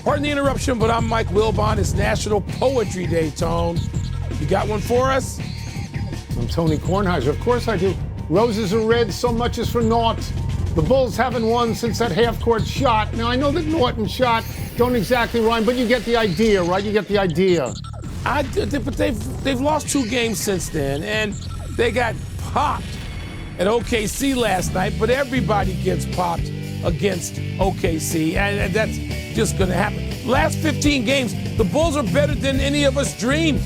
Pardon the interruption, but I'm Mike Wilbon. It's National Poetry Day, Tone. You got one for us? I'm Tony Kornheiser. Of course I do. Roses are red, so much is for naught. The Bulls haven't won since that half-court shot. Now, I know that Norton shot don't exactly rhyme, but you get the idea, right? You get the idea. But they've lost 2 games since then, and they got popped at OKC last night, but everybody gets popped against OKC, and that's just going to happen. Last 15 games, the Bulls are better than any of us dreamed.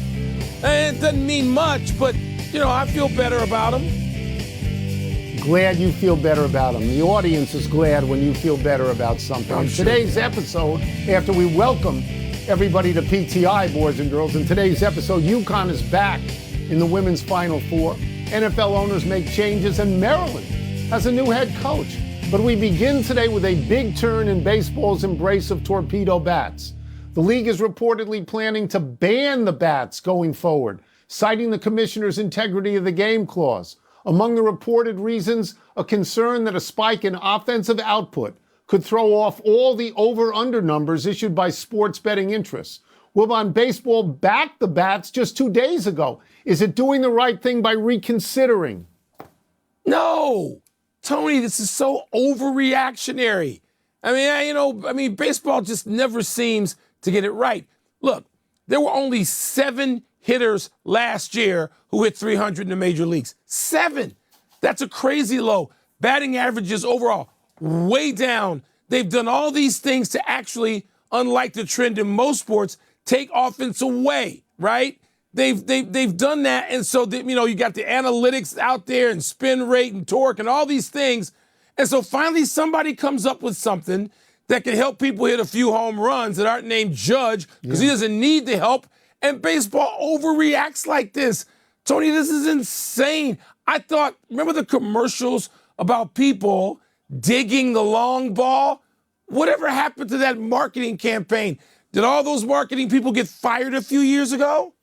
And it doesn't mean much, but, I feel better about them. Glad you feel better about them. The audience is glad when you feel better about something. In today's episode, after we welcome everybody to PTI, boys and girls, in today's episode, UConn is back in the women's Final Four. NFL owners make changes, and Maryland has a new head coach. But we begin today with a big turn in baseball's embrace of torpedo bats. The league is reportedly planning to ban the bats going forward, citing the commissioner's integrity of the game clause. Among the reported reasons, a concern that a spike in offensive output could throw off all the over-under numbers issued by sports betting interests. Wilbon, baseball backed the bats just 2 days ago. Is it doing the right thing by reconsidering? No! Tony, this is so overreactionary. Baseball just never seems to get it right. Look, there were only 7 hitters last year who hit 300 in the major leagues. 7. That's a crazy low. Batting averages overall way down. They've done all these things to actually, unlike the trend in most sports, take offense away, right? They've done that, and so you got the analytics out there and spin rate and torque and all these things, and so finally somebody comes up with something that can help people hit a few home runs that aren't named Judge because he doesn't need the help, and baseball overreacts like this. Tony, this is insane. Remember the commercials about people digging the long ball? Whatever happened to that marketing campaign? Did all those marketing people get fired a few years ago?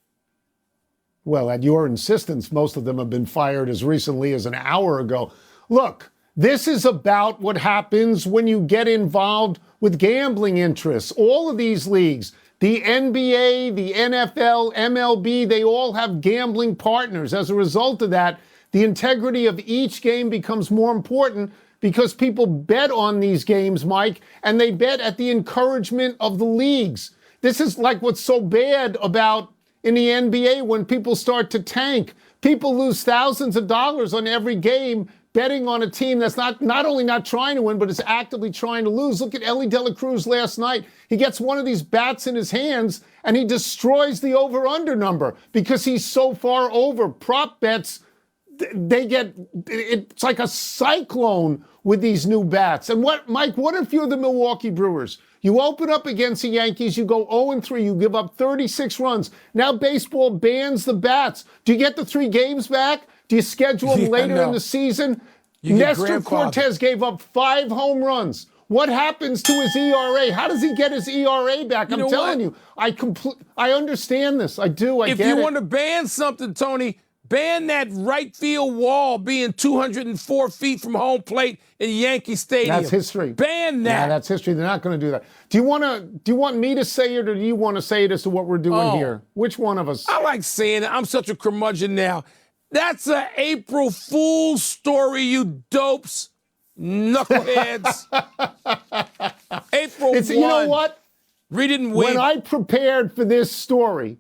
Well, at your insistence, most of them have been fired as recently as an hour ago. Look, this is about what happens when you get involved with gambling interests. All of these leagues, the NBA, the NFL, MLB, they all have gambling partners. As a result of that, the integrity of each game becomes more important because people bet on these games, Mike, and they bet at the encouragement of the leagues. This is like what's so bad about in the NBA when people start to tank. People lose thousands of dollars on every game betting on a team that's not only not trying to win, but is actively trying to lose. Look at Ellie De La Cruz last night. He gets one of these bats in his hands and he destroys the over-under number because he's so far over. Prop bets, it's like a cyclone with these new bats. And Mike, what if you're the Milwaukee Brewers? You open up against the Yankees, you go 0-3, you give up 36 runs. Now baseball bans the bats. Do you get the 3 games back? Do you schedule them later in the season? Nestor Cortez gave up 5 home runs. What happens to his ERA? How does he get his ERA back? I'm telling you, I understand this. I do. I get it. If you want to ban something, Tony, ban that right field wall being 204 feet from home plate in Yankee Stadium. That's history. Ban that. Yeah, that's history. They're not going to do that. Do you want me to say it, or do you want to say it as to what we're doing here? Which one of us? I like saying it. I'm such a curmudgeon now. That's an April Fool's story, you dopes, knuckleheads. April 1. You know what? Read it and wait. When I prepared for this story,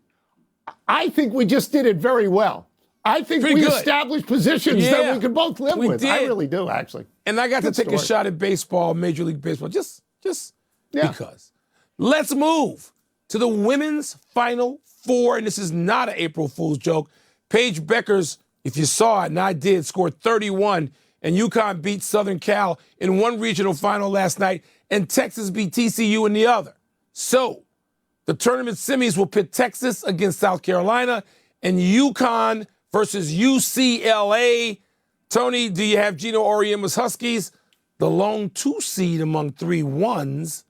I think we just did it very well. I think we established positions that we could both live with. I really do, actually. And I got to take a shot at baseball, Major League Baseball, just because. Let's move to the women's Final Four, and this is not an April Fool's joke. Paige Beckers, if you saw it, and I did, scored 31, and UConn beat Southern Cal in one regional final last night, and Texas beat TCU in the other. So, the tournament semis will pit Texas against South Carolina, and UConn versus UCLA. Tony, do you have Gino Auriemma's Huskies, the lone 2 seed among 3 1s,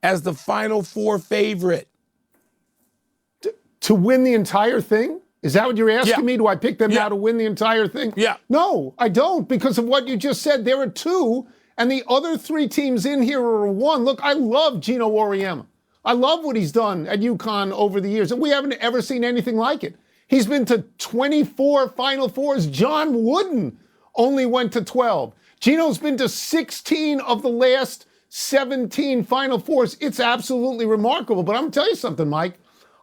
as the Final Four favorite? To win the entire thing? Is that what you're asking me? Do I pick them now to win the entire thing? Yeah. No, I don't, because of what you just said. There are 2, and the other 3 teams in here are 1. Look, I love Gino Auriemma. I love what he's done at UConn over the years, and we haven't ever seen anything like it. He's been to 24 Final Fours. John Wooden only went to 12. Gino's been to 16 of the last 17 Final Fours. It's absolutely remarkable. But I'm going to tell you something, Mike.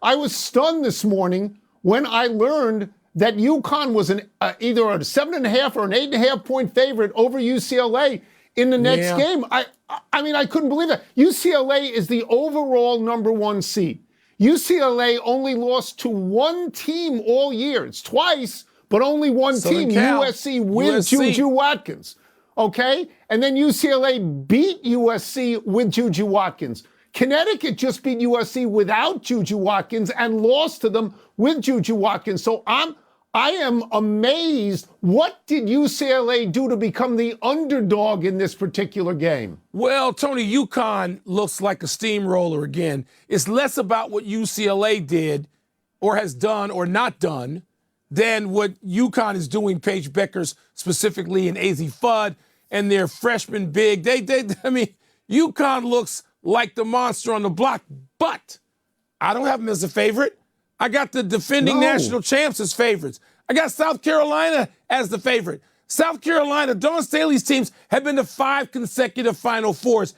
I was stunned this morning when I learned that UConn was either a 7.5 or an 8.5 point favorite over UCLA in the next game. I mean, I couldn't believe that. UCLA is the overall #1 seed. UCLA only lost to one team all year. It's twice, but only one team, USC with Juju Watkins. Okay? And then UCLA beat USC with Juju Watkins. Connecticut just beat USC without Juju Watkins and lost to them with Juju Watkins. So I am amazed. What did UCLA do to become the underdog in this particular game? Well, Tony, UConn looks like a steamroller again. It's less about what UCLA did or has done or not done than what UConn is doing, Paige Beckers specifically, and AZ Fudd and their freshman big. I mean, UConn looks like the monster on the block, but I don't have them as a favorite. I got the defending national champs as favorites. I got South Carolina as the favorite. South Carolina, Dawn Staley's teams have been to 5 consecutive Final Fours.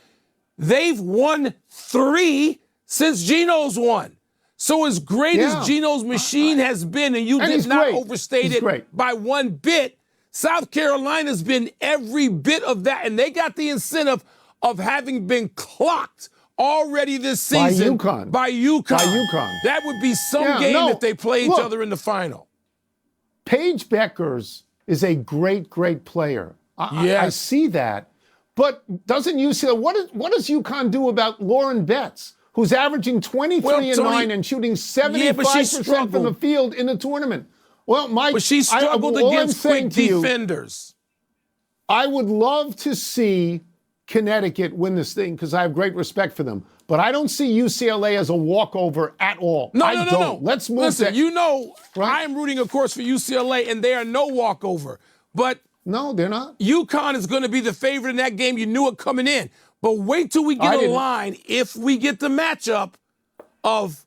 They've won 3 since Gino's won. So as great as Gino's machine has been, and you did not overstate it by one bit, South Carolina's been every bit of that, and they got the incentive of having been clocked already this season by UConn. That would be some game if they play each other in the final. Paige Beckers is a great, great player. I see that. But doesn't UCLA, what does UConn do about Lauren Betts, who's averaging 23-9 and shooting 75% from the field in the tournament? Well, Mike, but she struggled against quick defenders. I would love to see Connecticut win this thing because I have great respect for them. But I don't see UCLA as a walkover at all. No. Let's move. Listen, I am rooting, of course, for UCLA, and they are no walkover. But no, they're not. UConn is going to be the favorite in that game. You knew it coming in. But wait till we get a line. If we get the matchup of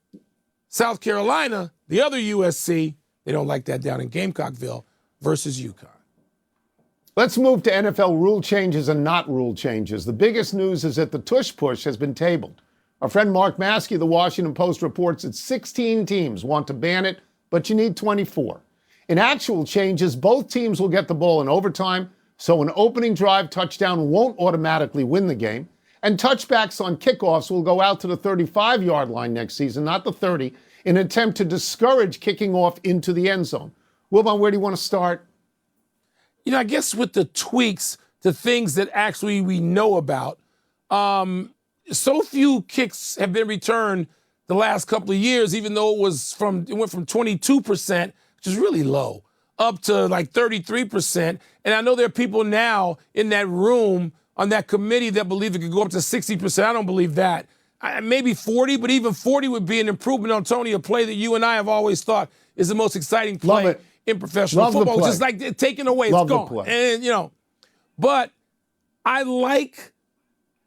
South Carolina, the other USC, they don't like that down in Gamecockville, versus UConn. Let's move to NFL rule changes and not rule changes. The biggest news is that the tush push has been tabled. Our friend Mark Maskey of the Washington Post reports that 16 teams want to ban it, but you need 24. In actual changes, both teams will get the ball in overtime, so an opening drive touchdown won't automatically win the game, and touchbacks on kickoffs will go out to the 35-yard line next season, not the 30, in an attempt to discourage kicking off into the end zone. Wilbon, where do you want to start? I guess with the tweaks to things that actually we know about, so few kicks have been returned the last couple of years, even though it went from 22%, which is really low, up to like 33%. And I know there are people now in that room on that committee that believe it could go up to 60%. I don't believe that. Maybe 40, but even 40 would be an improvement on, Tony, a play that you and I have always thought is the most exciting play in professional football. Just like taken away, it's gone. And, but I like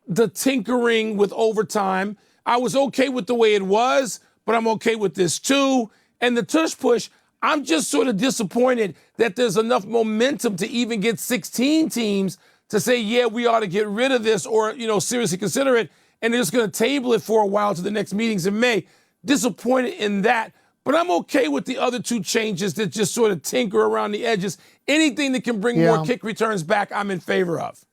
the tinkering with overtime. I was okay with the way it was, but I'm okay with this too. And the tush push, I'm just sort of disappointed that there's enough momentum to even get 16 teams to say, yeah, we ought to get rid of this or, seriously consider it. And they're just going to table it for a while to the next meetings in May. Disappointed in that. But I'm okay with the other 2 changes that just sort of tinker around the edges. Anything that can bring more kick returns back, I'm in favor of.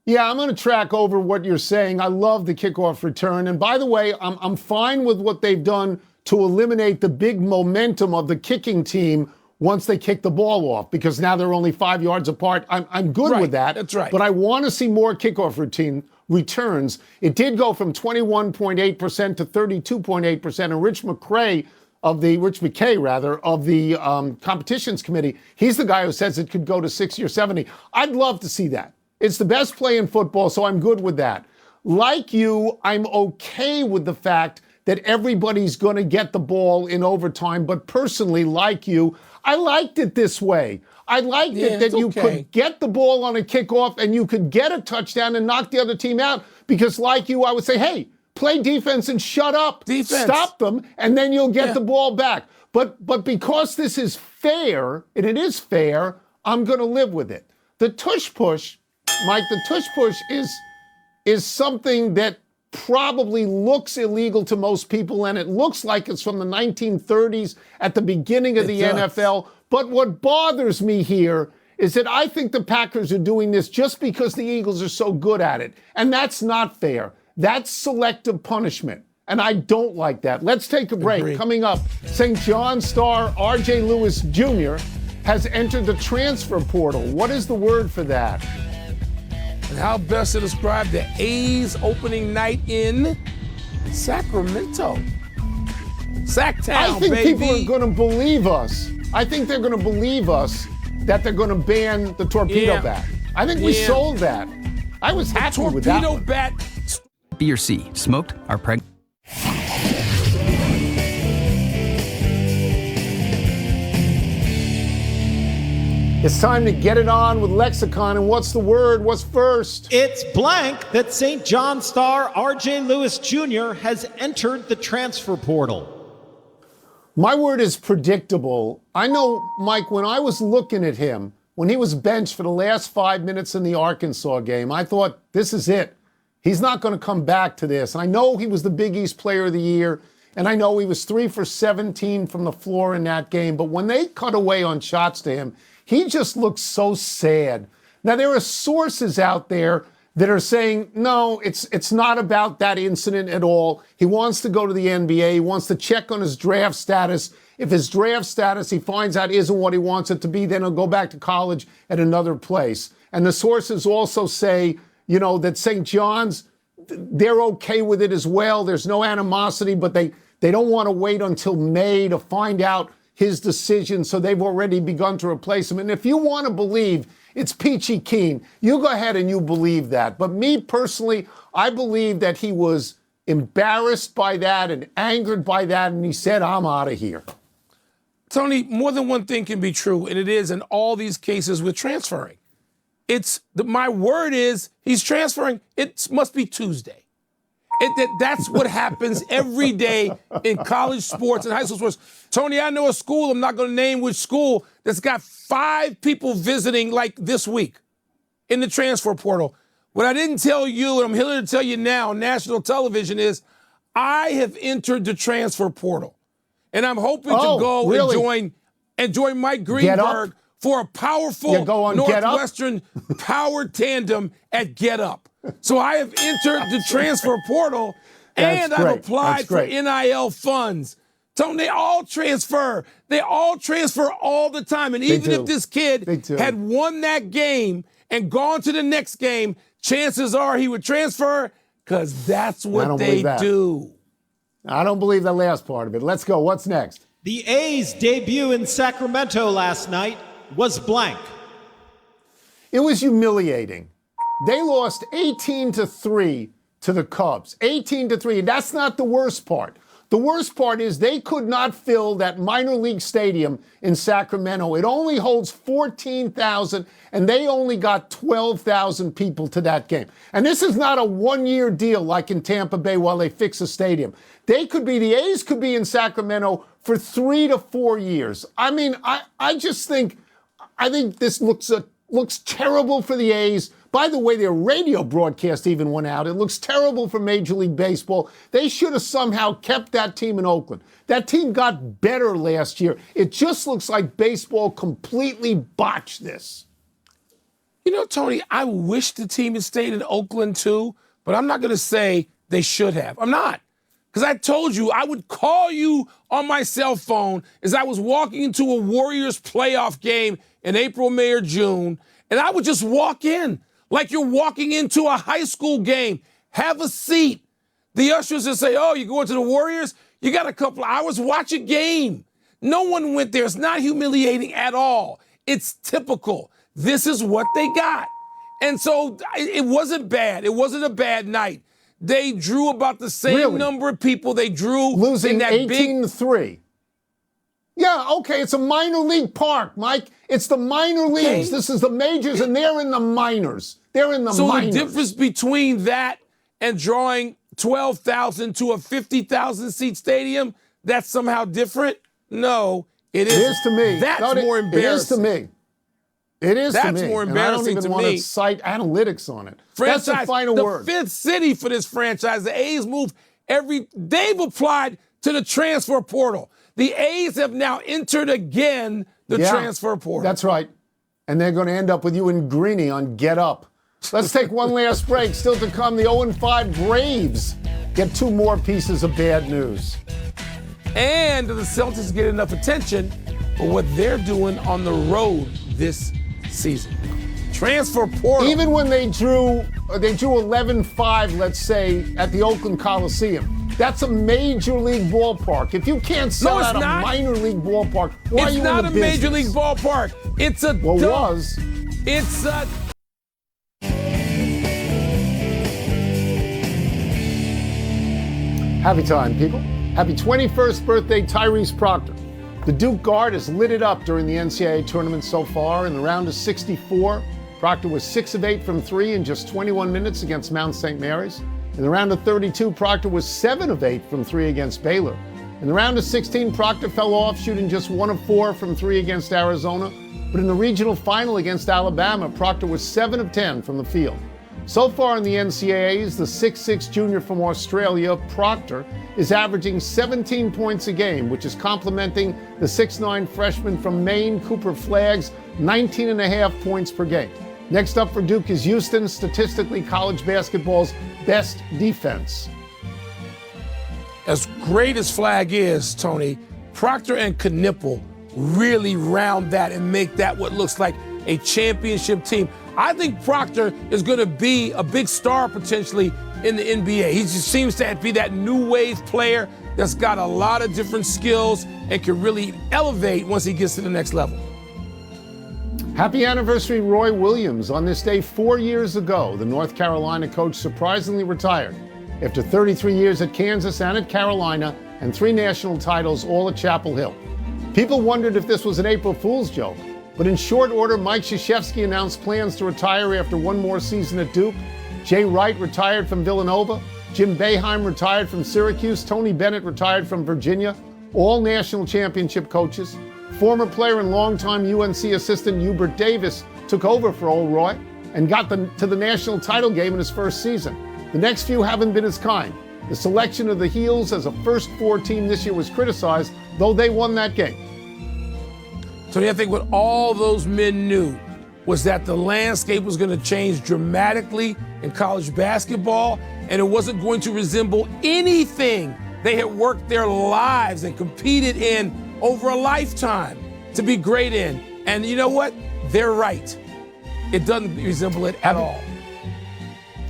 Yeah, I'm going to track over what you're saying. I love the kickoff return. And by the way, I'm fine with what they've done to eliminate the big momentum of the kicking team once they kick the ball off, because now they're only 5 yards apart. I'm good with that. That's right. But I want to see more kickoff returns. It did go from 21.8% to 32.8%. And Rich McKay of the competitions committee, he's the guy who says it could go to 60 or 70. I'd love to see that. It's the best play in football, so I'm good with that. Like you, I'm okay with the fact that everybody's going to get the ball in overtime, but personally, like you, I liked it this way. I liked it that you could get the ball on a kickoff and you could get a touchdown and knock the other team out, because like you, I would say, hey, Play defense and shut up. Defense. Stop them, and then you'll get the ball back. But because this is fair, and it is fair, I'm going to live with it. The tush push, Mike, the tush push is something that probably looks illegal to most people, and it looks like it's from the 1930s at the beginning of the NFL. But what bothers me here is that I think the Packers are doing this just because the Eagles are so good at it. And that's not fair. That's selective punishment. And I don't like that. Let's take a break. Agreed. Coming up, St. John star R.J. Lewis Jr. has entered the transfer portal. What is the word for that? And how best to describe the A's opening night in Sacramento? Sacktown, I think baby. people are going to believe us. I think they're going to believe us that they're going to ban the torpedo bat. I think we sold that. I was happy with that Torpedo one. bat. B or C, smoked or pregnant? It's time to get it on with Lexicon. And what's the word? What's first? It's blank that St. John star R.J. Lewis Jr. has entered the transfer portal. My word is predictable. I know, Mike, when I was looking at him, when he was benched for the last 5 minutes in the Arkansas game, I thought, this is it. He's not going to come back to this. And I know he was the Big East Player of the Year, and I know he was 3 for 17 from the floor in that game. But when they cut away on shots to him, he just looks so sad. Now, there are sources out there that are saying, no, it's not about that incident at all. He wants to go to the NBA. He wants to check on his draft status. If his draft status, he finds out, isn't what he wants it to be, then he'll go back to college at another place. And the sources also say, you know, that St. John's, they're okay with it as well. There's no animosity, but they don't want to wait until May to find out his decision, so they've already begun to replace him. And if you want to believe it's peachy keen, you go ahead and you believe that. But me personally, I believe that he was embarrassed by that and angered by that, and he said, I'm out of here. Tony, more than one thing can be true, and it is in all these cases with transferring. My word is he's transferring. It must be Tuesday. That's what happens every day in college sports and high school sports. Tony, I know a school, I'm not going to name which school, that's got 5 people visiting like this week in the transfer portal. What I didn't tell you, and I'm here to tell you now on national television, is I have entered the transfer portal. And I'm hoping to go and join Mike Greenberg for a powerful Northwestern power tandem at Get Up. So I have entered the transfer portal, and I've applied for NIL funds. Tony, they all transfer. They all transfer all the time. And even if this kid had won that game and gone to the next game, chances are he would transfer because that's what they do. I don't believe the last part of it. Let's go. What's next? The A's debut in Sacramento last night was blank. It was humiliating. They lost 18-3 to the Cubs. 18-3. That's not the worst part. The worst part is they could not fill that minor league stadium in Sacramento. It only holds 14,000, and they only got 12,000 people to that game. And this is not a one-year deal like in Tampa Bay while they fix a stadium. The A's could be in Sacramento for 3 to 4 years. I mean, I think this looks terrible for the A's. By the way, their radio broadcast even went out. It looks terrible for Major League Baseball. They should have somehow kept that team in Oakland. That team got better last year. It just looks like baseball completely botched this. You know, Tony, I wish the team had stayed in Oakland too, but I'm not going to say they should have. I'm not. Because I told you I would call you on my cell phone as I was walking into a Warriors playoff game in April, May, or June, and I would just walk in like you're walking into a high school game. Have a seat. The ushers would say, oh, you're going to the Warriors? You got a couple of hours, watch a game. No one went there. It's not humiliating at all. It's typical. This is what they got. And so it wasn't bad. It wasn't a bad night. They drew about the same number of people they drew losing in that 18-3. Yeah, okay, it's a minor league park, Mike. It's the minor leagues. This is the majors, and they're in the minors. They're in the minors. So the difference between that and drawing 12,000 to a 50,000 seat stadium, that's somehow different? No, it It isn't. is to me. That's No, more It is to embarrassing. me. It is to That's me. more And I don't embarrassing even to want me. to cite analytics on it. Franchise, That's the final word. fifth city for this franchise. The A's move they've applied to the transfer portal. The A's have now entered again the transfer portal. That's right. And they're going to end up with you and Greeny on Get Up. Let's take one last break. Still to come, the 0-5 Braves get 2 more pieces of bad news. And do the Celtics get enough attention for what they're doing on the road this season? Transfer portal. Even when they drew 11-5, let's say, at the Oakland Coliseum, that's a major league ballpark. If you can't sell out a minor league ballpark, why are you in the business? It's not a major league ballpark. It's a Well, was. It's a Happy time, people. Happy 21st birthday, Tyrese Proctor. The Duke guard has lit it up during the NCAA tournament so far. In the round of 64, Proctor was 6 of 8 from 3 in just 21 minutes against Mount St. Mary's. In the round of 32, Proctor was 7 of 8 from 3 against Baylor. In the round of 16, Proctor fell off, shooting just 1 of 4 from 3 against Arizona. But in the regional final against Alabama, Proctor was 7 of 10 from the field. So far in the NCAAs, the 6'6 junior from Australia, Proctor, is averaging 17 points a game, which is complementing the 6'9 freshman from Maine, Cooper Flagg's 19.5 points per game. Next up for Duke is Houston, statistically college basketball's best defense. As great as Flagg is, Tony, Proctor and Knipple really round that and make that what looks like a championship team. I think Proctor is going to be a big star potentially in the NBA. He just seems to be that new wave player that's got a lot of different skills and can really elevate once he gets to the next level. Happy anniversary, Roy Williams. On this day 4 years ago, the North Carolina coach surprisingly retired after 33 years at Kansas and at Carolina and 3 national titles, all at Chapel Hill. People wondered if this was an April Fool's joke, but in short order, Mike Krzyzewski announced plans to retire after 1 more season at Duke. Jay Wright retired from Villanova. Jim Boeheim retired from Syracuse. Tony Bennett retired from Virginia, all national championship coaches. Former player and longtime UNC assistant Hubert Davis took over for old Roy and got to the national title game in his first season. The next few haven't been as kind. The selection of the Heels as a first 4 team this year was criticized, though they won that game. Tony, I think what all those men knew was that the landscape was going to change dramatically in college basketball, and it wasn't going to resemble anything they had worked their lives and competed in over a lifetime to be great in. And you know what? They're right. It doesn't resemble it at all.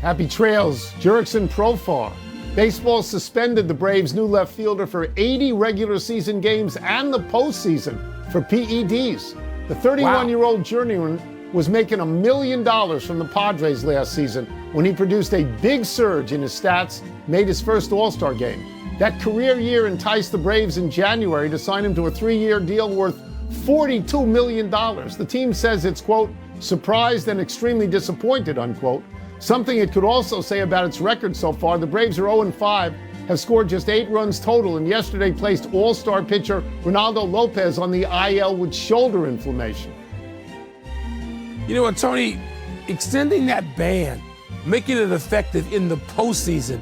Happy trails, Jurickson Profar. Baseball suspended the Braves' new left fielder for 80 regular season games and the postseason for PEDs. The 31-year-old journeyman was making $1 million from the Padres last season when he produced a big surge in his stats, made his first All-Star game. That career year enticed the Braves in January to sign him to a 3-year deal worth $42 million. The team says it's, quote, surprised and extremely disappointed, unquote. Something it could also say about its record so far. The Braves are 0-5, have scored just 8 runs total, and yesterday placed All-Star pitcher Ronaldo Lopez on the IL with shoulder inflammation. You know what, Tony? Extending that ban, making it effective in the postseason,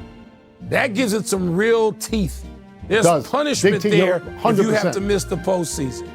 that gives it some real teeth. There's punishment there if you have to miss the postseason.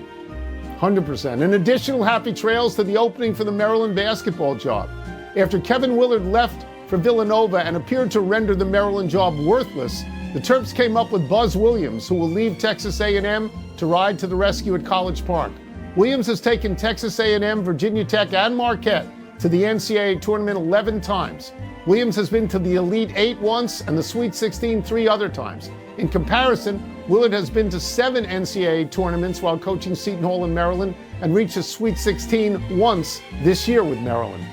100%. And additional happy trails to the opening for the Maryland basketball job. After Kevin Willard left for Villanova and appeared to render the Maryland job worthless, the Terps came up with Buzz Williams, who will leave Texas A&M to ride to the rescue at College Park. Williams has taken Texas A&M, Virginia Tech, and Marquette to the NCAA tournament 11 times. Williams has been to the Elite 8 once and the Sweet 16 3 other times. In comparison, Willard has been to 7 NCAA tournaments while coaching Seton Hall in Maryland and reached a Sweet 16 once this year with Maryland.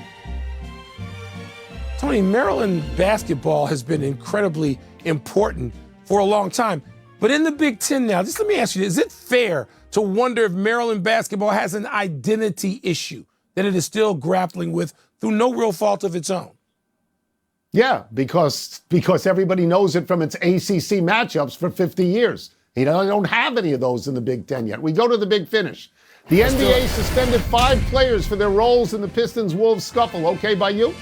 Tony, Maryland basketball has been incredibly important for a long time. But in the Big Ten now, just let me ask you, is it fair to wonder if Maryland basketball has an identity issue that it is still grappling with through no real fault of its own? Yeah, because everybody knows it from its ACC matchups for 50 years. They don't have any of those in the Big Ten yet. We go to the big finish. The NBA suspended 5 players for their roles in the Pistons-Wolves scuffle. Okay by you?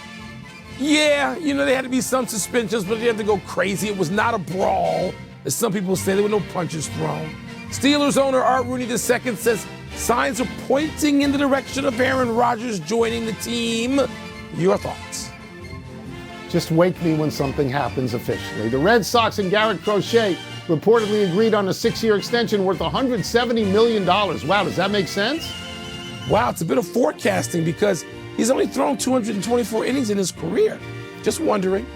Yeah, there had to be some suspensions, but they had to go crazy. It was not a brawl, as some people say. There were no punches thrown. Steelers owner Art Rooney II says signs are pointing in the direction of Aaron Rodgers joining the team. Your thoughts? Just wake me when something happens officially. The Red Sox and Garrett Crochet reportedly agreed on a 6-year extension worth $170 million. Wow, does that make sense? Wow, it's a bit of forecasting because he's only thrown 224 innings in his career. Just wondering.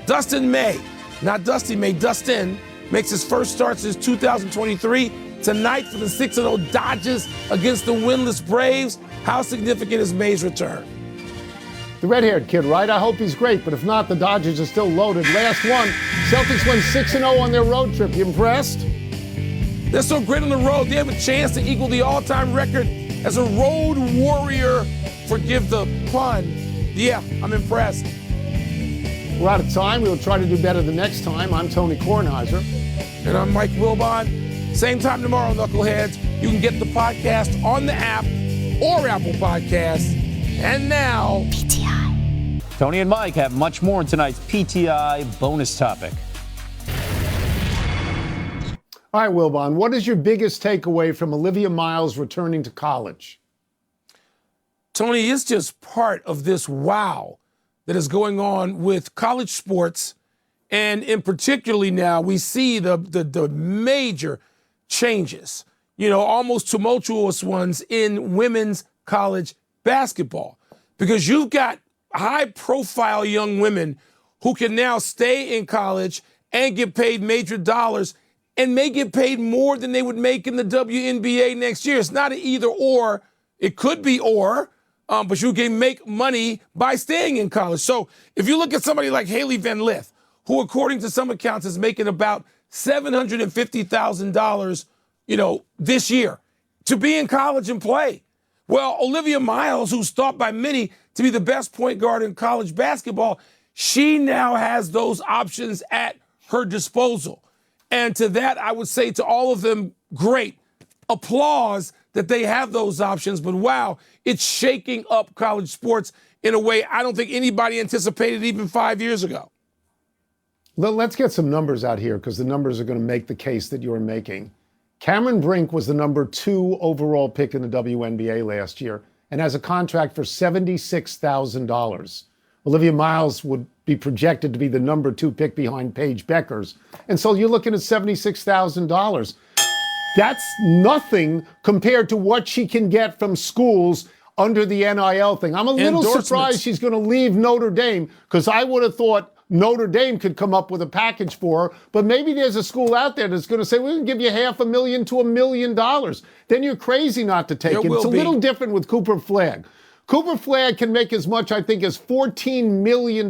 Dustin May, not Dusty May, Dustin, makes his first start since 2023. Tonight for the 6-0 Dodgers against the winless Braves. How significant is May's return? The red-haired kid, right? I hope he's great, but if not, the Dodgers are still loaded. Last one, Celtics went 6-0 on their road trip. You impressed? They're so great on the road, they have a chance to equal the all-time record as a road warrior. Forgive the pun. Yeah, I'm impressed. We're out of time. We'll try to do better the next time. I'm Tony Kornheiser. And I'm Mike Wilbon. Same time tomorrow, Knuckleheads. You can get the podcast on the app or Apple Podcasts. And now, PTI. Tony and Mike have much more in tonight's PTI bonus topic. All right, Wilbon, what is your biggest takeaway from Olivia Miles returning to college? Tony, it's just part of this wow that is going on with college sports. And in particularly now, we see the major changes, almost tumultuous ones in women's college basketball, because you've got high-profile young women who can now stay in college and get paid major dollars and may get paid more than they would make in the WNBA next year. It's not an either-or. It could be or, but you can make money by staying in college. So if you look at somebody like Haley Van Lith, who according to some accounts is making about $750,000, this year to be in college and play. Well, Olivia Miles, who's thought by many to be the best point guard in college basketball, she now has those options at her disposal. And to that, I would say to all of them, great. Applause that they have those options. But wow, it's shaking up college sports in a way I don't think anybody anticipated even 5 years ago. Let's get some numbers out here because the numbers are going to make the case that you're making. Cameron Brink was the number 2 overall pick in the WNBA last year and has a contract for $76,000. Olivia Miles would be projected to be the number 2 pick behind Paige Beckers. And so you're looking at $76,000. That's nothing compared to what she can get from schools under the NIL thing. I'm a little surprised she's going to leave Notre Dame because I would have thought Notre Dame could come up with a package for her, but maybe there's a school out there that's going to say, we can give you $500,000 to $1 million. Then you're crazy not to take it. It's a little different with Cooper Flagg. Cooper Flagg can make as much, I think, as $14 million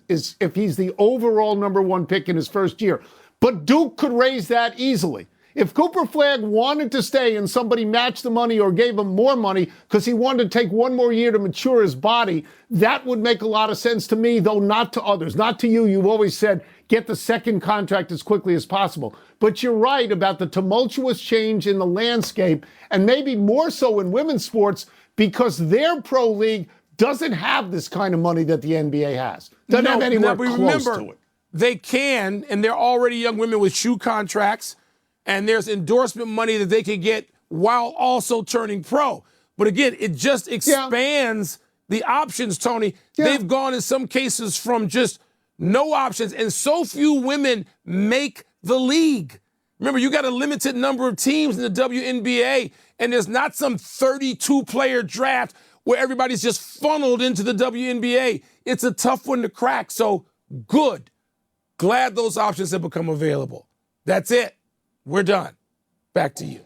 if he's the overall number 1 pick in his first year. But Duke could raise that easily. If Cooper Flagg wanted to stay and somebody matched the money or gave him more money because he wanted to take 1 more year to mature his body, that would make a lot of sense to me, though not to others. Not to you. You've always said, get the second contract as quickly as possible. But you're right about the tumultuous change in the landscape, and maybe more so in women's sports because their pro league doesn't have this kind of money that the NBA has. Doesn't have anywhere close to it. They can, and they're already young women with shoe contracts, and there's endorsement money that they can get while also turning pro. But again, it just expands the options, Tony. Yeah. They've gone in some cases from just no options, and so few women make the league. Remember, you got a limited number of teams in the WNBA, and there's not some 32-player draft where everybody's just funneled into the WNBA. It's a tough one to crack, so good. Glad those options have become available. That's it. We're done. Back to you.